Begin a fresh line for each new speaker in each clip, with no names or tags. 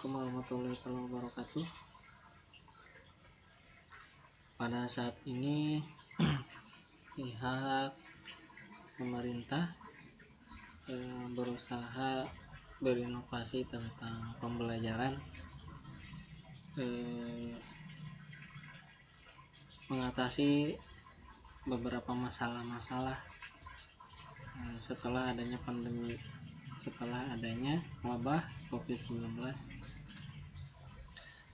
Warahmatullahi wabarakatuh. Pada saat ini pihak pemerintah berusaha berinovasi tentang pembelajaran, mengatasi beberapa masalah-masalah setelah adanya wabah COVID-19.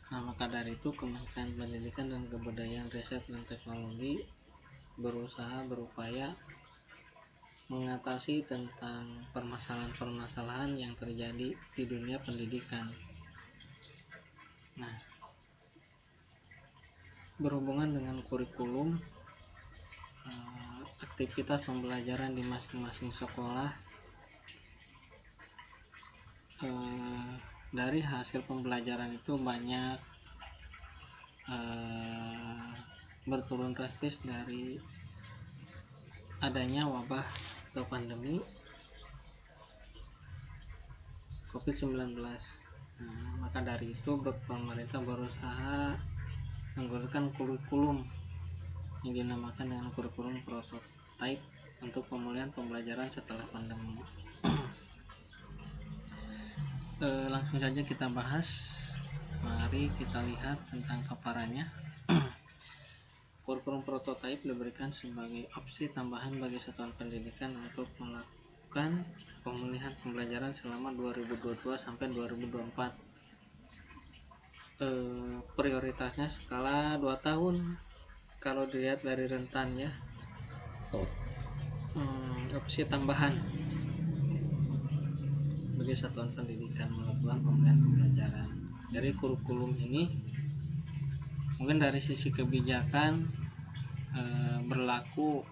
Nah, maka dari itu Kementerian Pendidikan dan Kebudayaan, Riset dan Teknologi berupaya mengatasi tentang permasalahan-permasalahan yang terjadi di dunia pendidikan. Nah, berhubungan dengan kurikulum, aktivitas pembelajaran di masing-masing sekolah, dari hasil pembelajaran itu banyak berturun drastis dari adanya wabah atau pandemi COVID-19. Maka dari itu pemerintah berusaha menggunakan kurikulum yang dinamakan dengan kurikulum prototype untuk pemulihan pembelajaran setelah pandemi. Langsung saja kita bahas. Mari kita lihat tentang paparannya. Kurikulum prototype diberikan sebagai opsi tambahan bagi satuan pendidikan untuk melakukan pemulihan pembelajaran selama 2022 sampai 2024. Prioritasnya skala 2 tahun kalau dilihat dari rentannya. Opsi tambahan bagi satuan pendidikan melakukan pemulihan pembelajaran. Dari kurikulum ini mungkin dari sisi kebijakan berlaku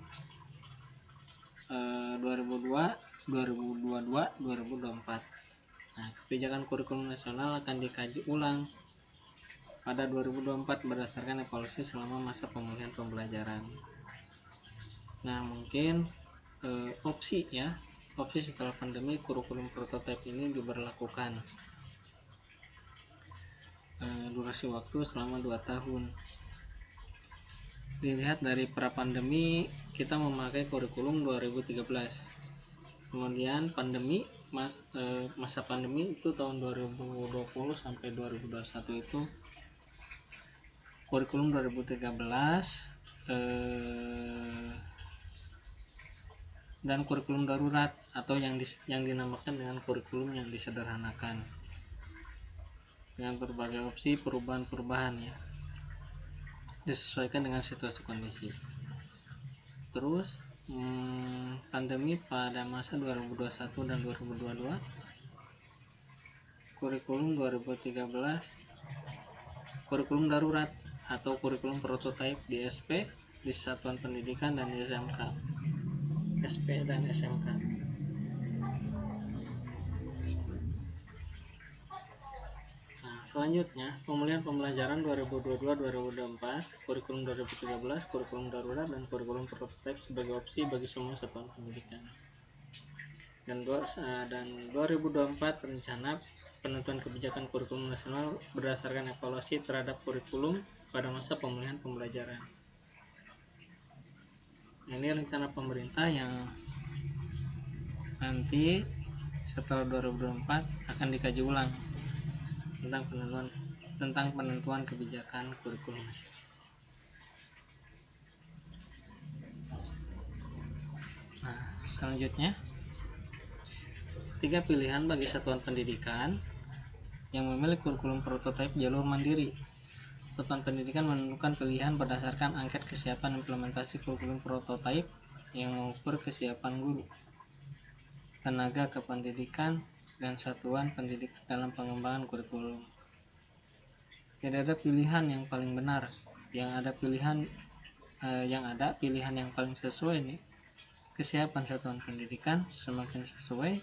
2022, 2024. Nah, kebijakan kurikulum nasional akan dikaji ulang pada 2024 berdasarkan evaluasi selama masa pemulihan pembelajaran. Nah, mungkin opsi setelah pandemi kurikulum prototype ini diberlakukan durasi waktu selama 2 tahun. Dilihat dari pra pandemi kita memakai kurikulum 2013, kemudian pandemi masa pandemi itu tahun 2020 sampai 2021 itu kurikulum 2013 dan kurikulum darurat atau yang dinamakan dengan kurikulum yang disederhanakan dengan berbagai opsi perubahan-perubahan disesuaikan dengan situasi kondisi. Terus pandemi pada masa 2021 dan 2022 kurikulum 2013 kurikulum darurat atau kurikulum prototype di SP, di satuan pendidikan dan di SMK, SP dan SMK. Nah, selanjutnya pemulihan pembelajaran 2022-2024, kurikulum 2013, kurikulum darurat dan kurikulum prototype sebagai opsi bagi semua satuan pendidikan. Dan 2024 rencana penentuan kebijakan kurikulum nasional berdasarkan evaluasi terhadap kurikulum pada masa pemulihan pembelajaran. Ini rencana pemerintah yang nanti setelah 2024 akan dikaji ulang tentang penentuan kebijakan kurikulum nasional. Nah, selanjutnya 3 pilihan bagi satuan pendidikan yang memiliki kurikulum prototype jalur mandiri. Satuan pendidikan menentukan pilihan berdasarkan angket kesiapan implementasi kurikulum prototype yang mengukur kesiapan guru, tenaga kependidikan, dan satuan pendidikan dalam pengembangan kurikulum. Tidak ada pilihan yang paling benar, yang ada pilihan yang paling sesuai nih. Kesiapan satuan pendidikan semakin sesuai,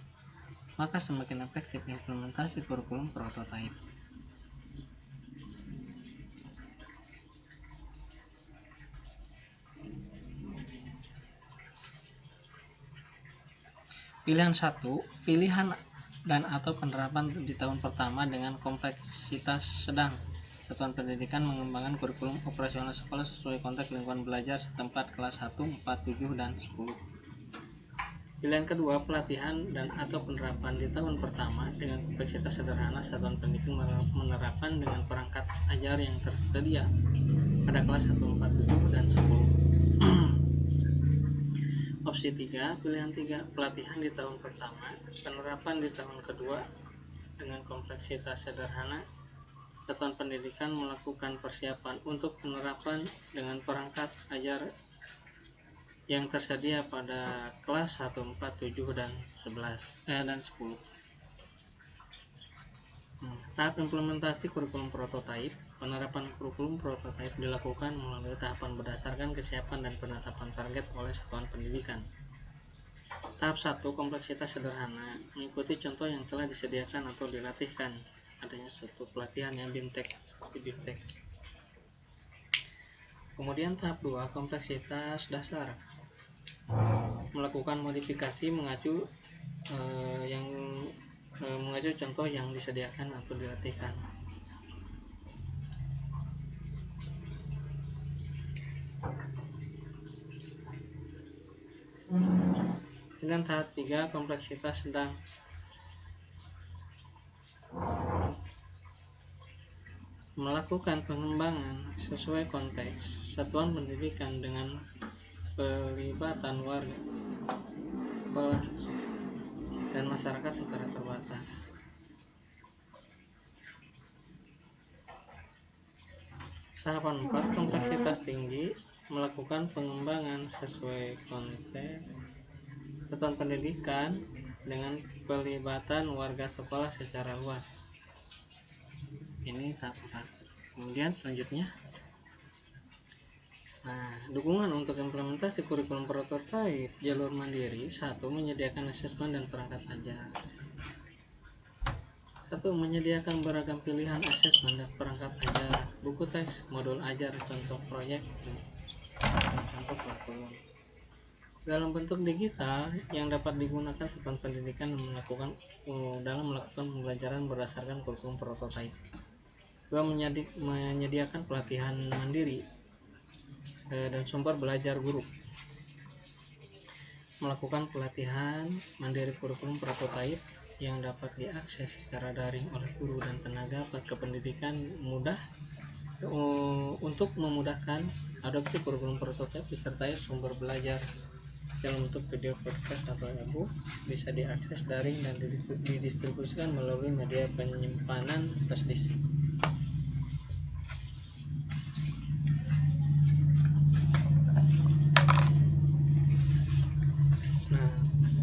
maka semakin efektif implementasi kurikulum prototype. Pilihan 1, pilihan dan atau penerapan di tahun pertama dengan kompleksitas sedang. Satuan pendidikan mengembangkan kurikulum operasional sekolah sesuai konteks lingkungan belajar setempat kelas 1, 4, 7, dan 10. Pilihan kedua, pelatihan dan atau penerapan di tahun pertama dengan kompleksitas sederhana. Satuan pendidikan menerapkan dengan perangkat ajar yang tersedia pada kelas 1, 4, 7, dan 10. Opsi 3, pilihan 3, pelatihan di tahun pertama, penerapan di tahun kedua dengan kompleksitas sederhana. Satuan pendidikan melakukan persiapan untuk penerapan dengan perangkat ajar yang tersedia pada kelas 1, 4, 7, dan 10. Tahap implementasi kurikulum prototipe. Penerapan kurikulum prototipe dilakukan melalui tahapan berdasarkan kesiapan dan penetapan target oleh satuan pendidikan. Tahap 1, kompleksitas sederhana, mengikuti contoh yang telah disediakan atau dilatihkan. Adanya suatu pelatihan yang BIMTEK seperti BIMTEK. Kemudian tahap 2, kompleksitas dasar, melakukan modifikasi mengacu contoh yang disediakan atau dilatihkan. Dan tahap 3, kompleksitas sedang, melakukan pengembangan sesuai konteks satuan pendidikan dengan pelibatan warga, sekolah, dan masyarakat secara terbatas. Tahapan 4, kompleksitas tinggi, melakukan pengembangan sesuai konteks satuan pendidikan dengan pelibatan warga sekolah secara luas. Ini tahap 4. Kemudian selanjutnya, dukungan untuk implementasi kurikulum prototipe jalur mandiri. 1. Menyediakan asesmen dan perangkat ajar. 1. Menyediakan beragam pilihan asesmen dan perangkat ajar, buku teks, modul ajar, contoh proyek, dan contoh kurikulum dalam bentuk digital yang dapat digunakan satuan pendidikan dalam melakukan pembelajaran berdasarkan kurikulum prototipe. 2. Menyediakan pelatihan mandiri dan sumber belajar guru. Melakukan pelatihan mandiri kurikulum prototipe yang dapat diakses secara daring oleh guru dan tenaga kependidikan untuk memudahkan adopsi kurikulum prototipe disertai sumber belajar dalam bentuk video, podcast, atau e-book, bisa diakses daring dan didistribusikan melalui media penyimpanan flash disk.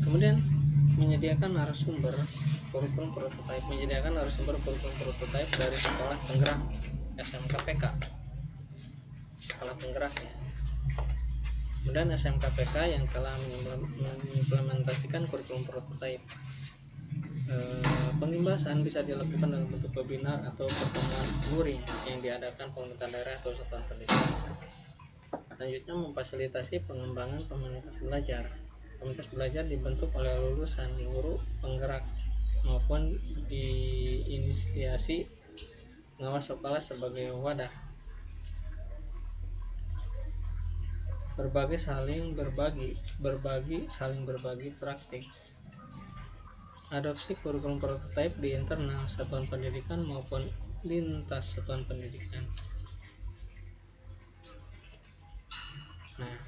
Kemudian menyediakan narasumber kurikulum prototipe, dari sekolah penggerak SMKPK, sekolah penggerak ya. Kemudian SMKPK yang telah mengimplementasikan kurikulum prototipe. Pengimbasan bisa dilakukan dalam bentuk webinar atau pertemuan luring yang diadakan pemerintah daerah atau satuan pendidikan. Selanjutnya, memfasilitasi pengembangan komunitas belajar. Komunitas belajar dibentuk oleh lulusan guru penggerak maupun diinisiasi pengawas sekolah sebagai wadah saling berbagi praktik. Adopsi kurikulum prototipe di internal satuan pendidikan maupun lintas satuan pendidikan.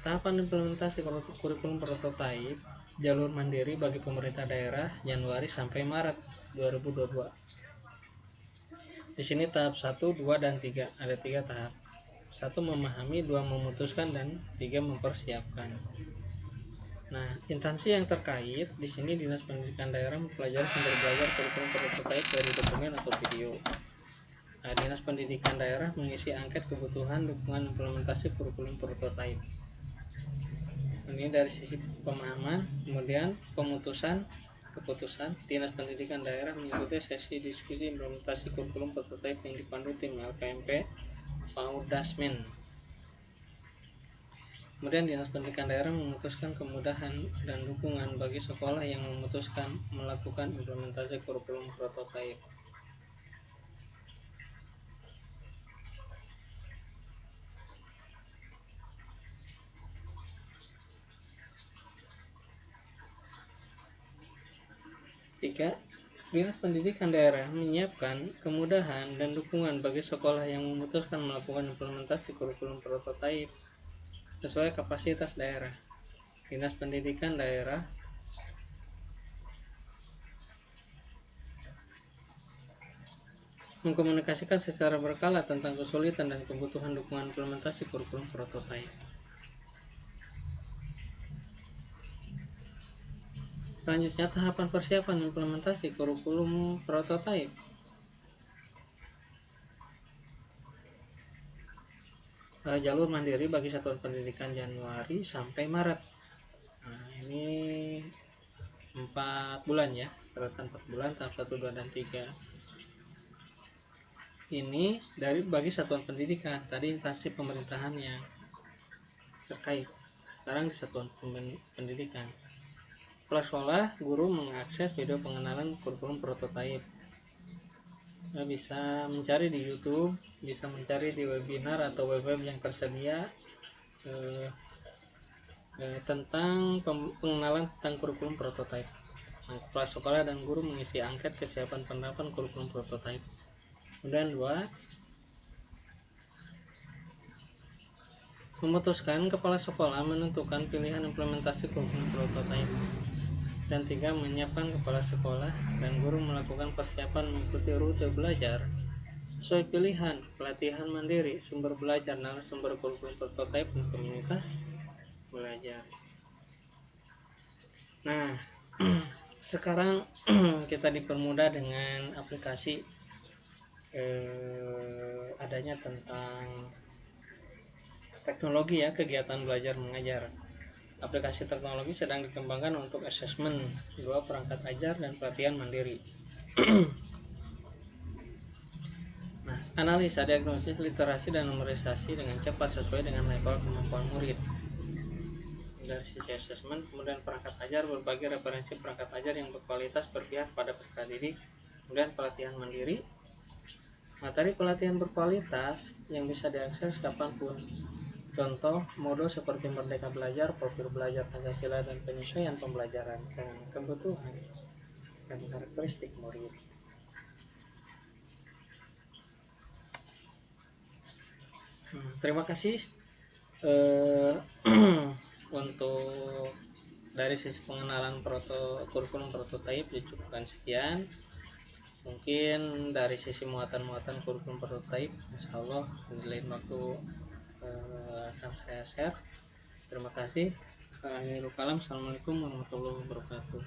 Tahapan implementasi kurikulum prototipe jalur mandiri bagi pemerintah daerah Januari sampai Maret 2022. Di sini tahap 1, 2, dan 3. Ada 3 tahap. 1. Memahami, 2. Memutuskan, dan 3. Mempersiapkan. Instansi yang terkait di sini Dinas Pendidikan Daerah mempelajari sumber belajar kurikulum prototipe dari dokumen atau video. Dinas Pendidikan Daerah mengisi angket kebutuhan dukungan implementasi kurikulum prototipe. Ini dari sisi pemahaman. Kemudian keputusan Dinas Pendidikan Daerah mengikuti sesi diskusi implementasi kurikulum prototipe yang dipandu tim LKMP Paudasmen. Kemudian Dinas Pendidikan Daerah memutuskan kemudahan dan dukungan bagi sekolah yang memutuskan melakukan implementasi kurikulum prototipe. Tiga, Dinas Pendidikan Daerah menyiapkan kemudahan dan dukungan bagi sekolah yang memutuskan melakukan implementasi kurikulum prototipe sesuai kapasitas daerah. Dinas Pendidikan Daerah mengkomunikasikan secara berkala tentang kesulitan dan kebutuhan dukungan implementasi kurikulum prototipe. Selanjutnya, tahapan persiapan implementasi kurikulum prototipe. Jalur mandiri bagi satuan pendidikan Januari sampai Maret. Nah, ini 4 bulan ya, urutan 4 bulan, tahap 1, 2, dan 3. Ini dari bagi satuan pendidikan, tadi instansi pemerintahan yang terkait. Sekarang di satuan pendidikan. Kepala sekolah, guru mengakses video pengenalan kurikulum prototipe. Bisa mencari di YouTube, bisa mencari di webinar atau web-web yang tersedia tentang pengenalan tentang kurikulum prototipe. Nah, kepala sekolah dan guru mengisi angket kesiapan penerapan kurikulum prototipe. Kemudian 2, memutuskan kepala sekolah menentukan pilihan implementasi kurikulum prototipe. Dan 3, menyiapkan kepala sekolah dan guru melakukan persiapan mengikuti rute belajar sesuai pilihan pelatihan mandiri, sumber belajar, narasumber kurikulum prototipe, dan komunitas belajar. Nah, sekarang kita dipermudah dengan aplikasi adanya tentang teknologi ya, kegiatan belajar mengajar. Aplikasi teknologi sedang dikembangkan untuk asesmen 2, perangkat ajar dan pelatihan mandiri. Nah, analisa, diagnosis, literasi, dan numerisasi dengan cepat sesuai dengan level kemampuan murid. Dari sisi asesmen, kemudian perangkat ajar, berbagai referensi perangkat ajar yang berkualitas berpihak pada peserta didik. Kemudian pelatihan mandiri, materi pelatihan berkualitas yang bisa diakses kapanpun. Contoh modul seperti Merdeka Belajar, Profil Belajar Pancasila, dan penyesuaian pembelajaran dengan kebutuhan dan karakteristik murid. Terima kasih untuk dari sisi pengenalan kurikulum prototipe dicukupkan sekian. Mungkin dari sisi muatan kurikulum prototipe, insya Allah di lain waktu akan saya share. Terima kasih. Assalamualaikum warahmatullahi wabarakatuh.